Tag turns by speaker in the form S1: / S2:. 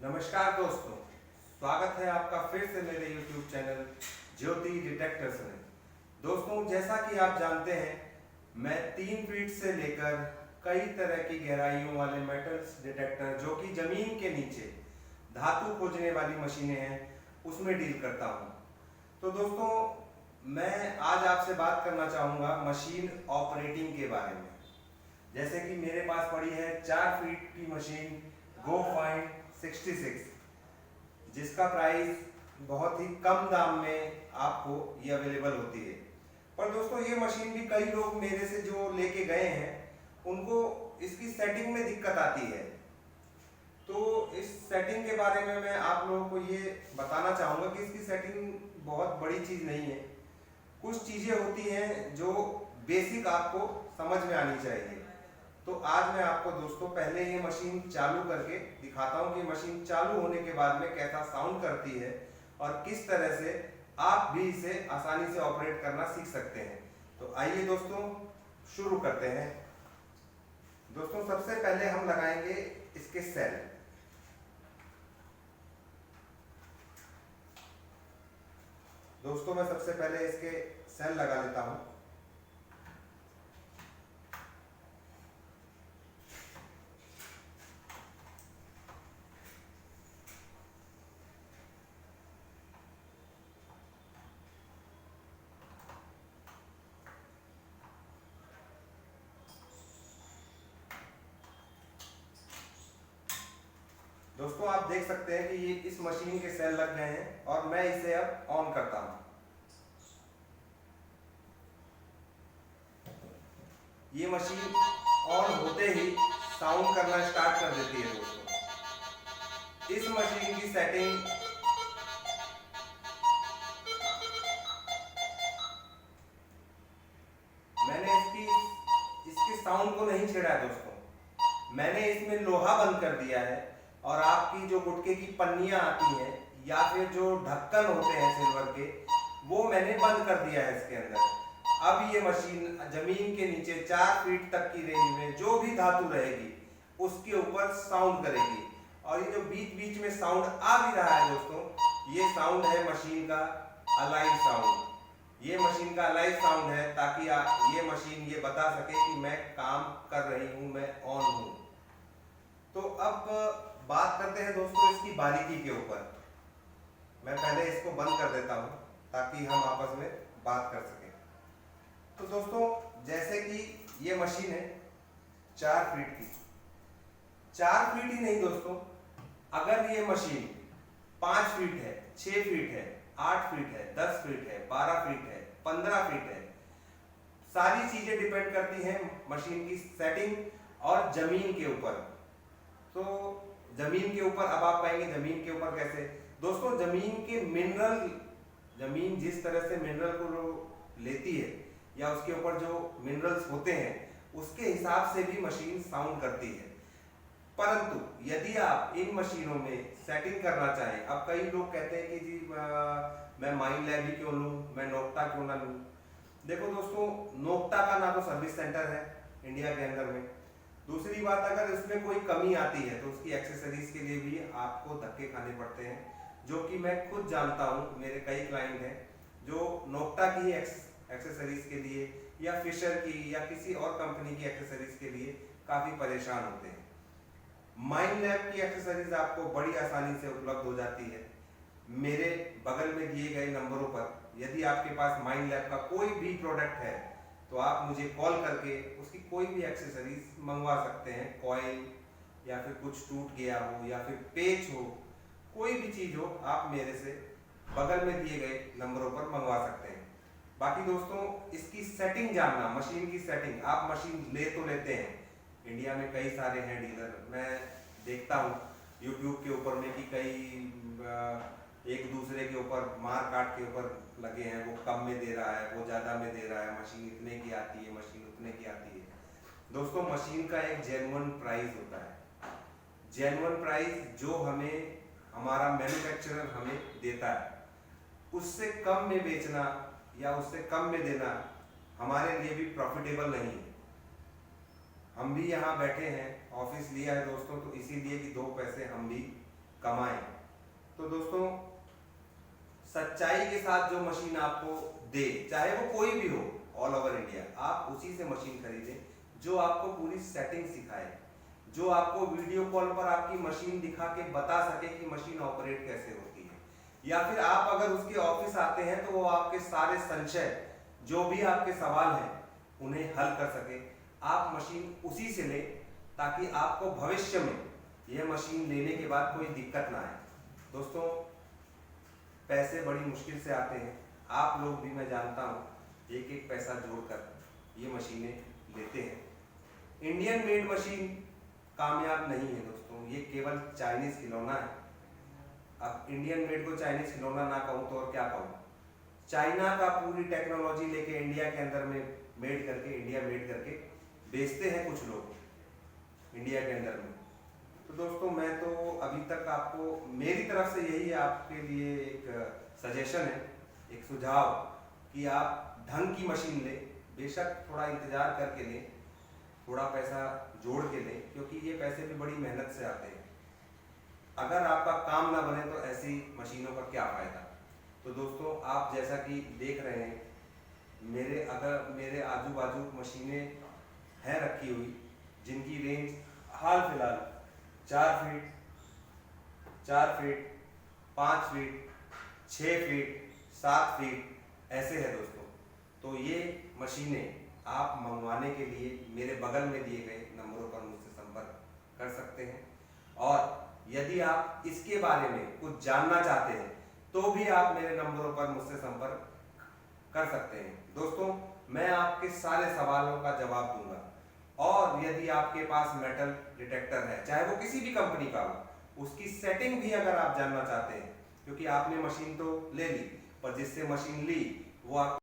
S1: नमस्कार दोस्तों, स्वागत है आपका फिर से मेरे YouTube चैनल ज्योति डिटेक्टर्स में। दोस्तों, जैसा कि आप जानते हैं, मैं 3 फीट से लेकर कई तरह की गहराइयों वाले मेटल्स डिटेक्टर जो कि जमीन के नीचे धातु खोजने वाली मशीनें हैं उसमें डील करता हूं। तो दोस्तों, मैं आज आपसे बात करना चाहूँगा मशीन ऑपरेटिंग के बारे में। जैसे कि मेरे पास पड़ी है 4 फीट की मशीन गो फाइंड 66, जिसका प्राइस बहुत ही कम दाम में आपको ये अवेलेबल होती है। पर दोस्तों, ये मशीन भी कई लोग मेरे से जो लेके गए हैं उनको इसकी सेटिंग में दिक्कत आती है। तो इस सेटिंग के बारे में मैं आप लोगों को ये बताना चाहूँगा कि इसकी सेटिंग बहुत बड़ी चीज़ नहीं है। कुछ चीज़ें होती हैं जो बेसिक आपको समझ में आनी चाहिए। तो आज मैं आपको दोस्तों पहले ये मशीन चालू करके दिखाता हूँ कि मशीन चालू होने के बाद में कैसा साउंड करती है और किस तरह से आप भी इसे आसानी से ऑपरेट करना सीख सकते हैं। तो आइए दोस्तों, शुरू करते हैं। दोस्तों, सबसे पहले हम लगाएंगे इसके सेल। दोस्तों, मैं सबसे पहले इसके सेल लगा लेता हूँ। दोस्तों, आप देख सकते हैं कि ये इस मशीन के सेल लग गए हैं और मैं इसे अब ऑन करता हूं। ये मशीन ऑन होते ही साउंड करना स्टार्ट कर देती है। दोस्तों, इस मशीन की सेटिंग मैंने इसके साउंड को नहीं छेड़ा है। दोस्तों, मैंने इसमें लोहा बंद कर दिया है और आपकी जो गुटके की पन्नियां आती हैं या फिर जो ढक्कन होते हैं सिल्वर के, वो मैंने बंद कर दिया है इसके अंदर। अब ये मशीन जमीन के नीचे 4 फीट तक की रेंज में जो भी धातु रहेगी उसके ऊपर साउंड करेगी। और ये जो बीच बीच में साउंड आ भी रहा है दोस्तों, ये साउंड है मशीन का अलाइव साउंड। ये मशीन का अलाइव साउंड है ताकि ये मशीन ये बता सके कि मैं काम कर रही हूँ, मैं ऑन हूँ। तो अब बात करते हैं दोस्तों इसकी बारीकी के ऊपर। मैं पहले इसको बंद कर देता हूं ताकि हम आपस में बात कर सकें। तो दोस्तों, जैसे कि ये मशीन है 4 फीट की। 4 फीट ही नहीं दोस्तों, अगर ये मशीन 5 फीट है, 6 फीट है, 8 फीट है, 10 फीट है, 12 फीट है, 15 फीट है, सारी चीजें डिपेंड करती हैं मशीन की सेटिंग और जमीन के ऊपर। तो जमीन के ऊपर, अब आप कहेंगे जमीन के ऊपर कैसे? दोस्तों, जमीन के मिनरल, जमीन जिस तरह से मिनरल को लेती है या उसके ऊपर जो मिनरल्स होते हैं उसके हिसाब से भी मशीन साउंड करती है। परंतु यदि आप इन मशीनों में सेटिंग करना चाहें, अब कई लोग कहते हैं कि जी मैं माइनलैब ही क्यों लूं, मैं नोक्टा क्यों ना लूं। देखो दोस्तों, नोक्टा का ना तो सर्विस सेंटर है इंडिया के अंदर में। दूसरी बात, अगर इसमें कोई कमी आती है तो उसकी एक्सेसरीज के लिए भी आपको धक्के खाने पड़ते हैं, जो कि मैं खुद जानता हूं। मेरे कई क्लाइंट हैं जो नोक्टा की एक्सेसरीज के लिए या फिशर की या किसी और कंपनी की एक्सेसरीज के लिए काफ़ी परेशान होते हैं। माइनलैब की एक्सेसरीज आपको बड़ी आसानी से उपलब्ध हो जाती है। मेरे बगल में दिए गए नंबरों पर यदि आपके पास माइनलैब का कोई भी प्रोडक्ट है तो आप मुझे कॉल करके उसकी कोई भी एक्सेसरीज मंगवा सकते हैं। कॉइल या फिर कुछ टूट गया हो या फिर पेच हो, कोई भी चीज़ हो, आप मेरे से बगल में दिए गए नंबरों पर मंगवा सकते हैं। बाकी दोस्तों, इसकी सेटिंग जानना, मशीन की सेटिंग, आप मशीन ले तो लेते हैं, इंडिया में कई सारे हैं डीलर। मैं देखता हूँ यूट्यूब के ऊपर में कि कई एक दूसरे के ऊपर मार काट के ऊपर लगे हैं, वो कम में दे रहा है, वो ज़्यादा में दे रहा है, मशीन इतने की आती है, मशीन उतने की आती है। दोस्तों, मशीन का एक जेन्युइन प्राइस होता है। जेन्युइन प्राइस जो हमें हमारा मैन्युफैक्चरर हमें देता है, उससे कम में बेचना या उससे कम में देना हमारे लिए भी प्रॉफिटेबल नहीं है। हम भी यहाँ बैठे हैं, ऑफिस लिया है दोस्तों, तो इसीलिए कि 2 पैसे हम भी कमाएं। तो दोस्तों, सच्चाई के साथ जो मशीन आपको दे, चाहे वो कोई भी हो ऑल ओवर इंडिया, आप उसी से मशीन खरीदें जो आपको पूरी सेटिंग सिखाए, जो आपको वीडियो कॉल पर आपकी मशीन दिखा के बता सके कि मशीन ऑपरेट कैसे होती है, या फिर आप अगर उसके ऑफिस आते हैं तो वो आपके सारे संशय, जो भी आपके सवाल हैं, उन्हें हल कर सके। आप मशीन उसी से लें ताकि आपको भविष्य में यह मशीन लेने के बाद कोई दिक्कत ना आए। दोस्तों, पैसे बड़ी मुश्किल से आते हैं, आप लोग भी, मैं जानता हूँ, एक एक पैसा जोड़कर ये मशीनें लेते हैं। इंडियन मेड मशीन कामयाब नहीं है दोस्तों, ये केवल चाइनीज खिलौना है। अब इंडियन मेड को चाइनीज खिलौना ना कहूँ तो और क्या कहूँ। चाइना का पूरी टेक्नोलॉजी लेके इंडिया के अंदर में मेड करके, इंडिया मेड करके बेचते हैं कुछ लोग इंडिया के अंदर में। तो दोस्तों, मैं तो अभी तक आपको, मेरी तरफ से यही आपके लिए एक सजेशन है, एक सुझाव, कि आप ढंग की मशीन लें। बेशक थोड़ा इंतजार करके लें, थोड़ा पैसा जोड़ के लें, क्योंकि ये पैसे भी बड़ी मेहनत से आते हैं। अगर आपका काम ना बने तो ऐसी मशीनों का क्या फ़ायदा। तो दोस्तों, आप जैसा कि देख रहे हैं, मेरे आजू बाजू मशीनें हैं रखी हुई, जिनकी रेंज हाल फिलहाल 4 फीट, 5 फीट, 6 फीट, 7 फीट ऐसे है दोस्तों। तो ये मशीनें आप मंगवाने के लिए मेरे बगल में दिए गए नंबरों पर मुझसे संपर्क कर सकते हैं, और यदि आप इसके बारे में कुछ जानना चाहते हैं तो भी आप मेरे नंबरों पर मुझसे संपर्क कर सकते हैं। दोस्तों, मैं आपके सारे सवालों का जवाब दूंगा, और यदि आपके पास मेटल डिटेक्टर है, चाहे वो किसी भी कंपनी का हो, उसकी सेटिंग भी अगर आप जानना चाहते हैं, क्योंकि आपने मशीन तो ले ली, पर जिससे मशीन ली वो आप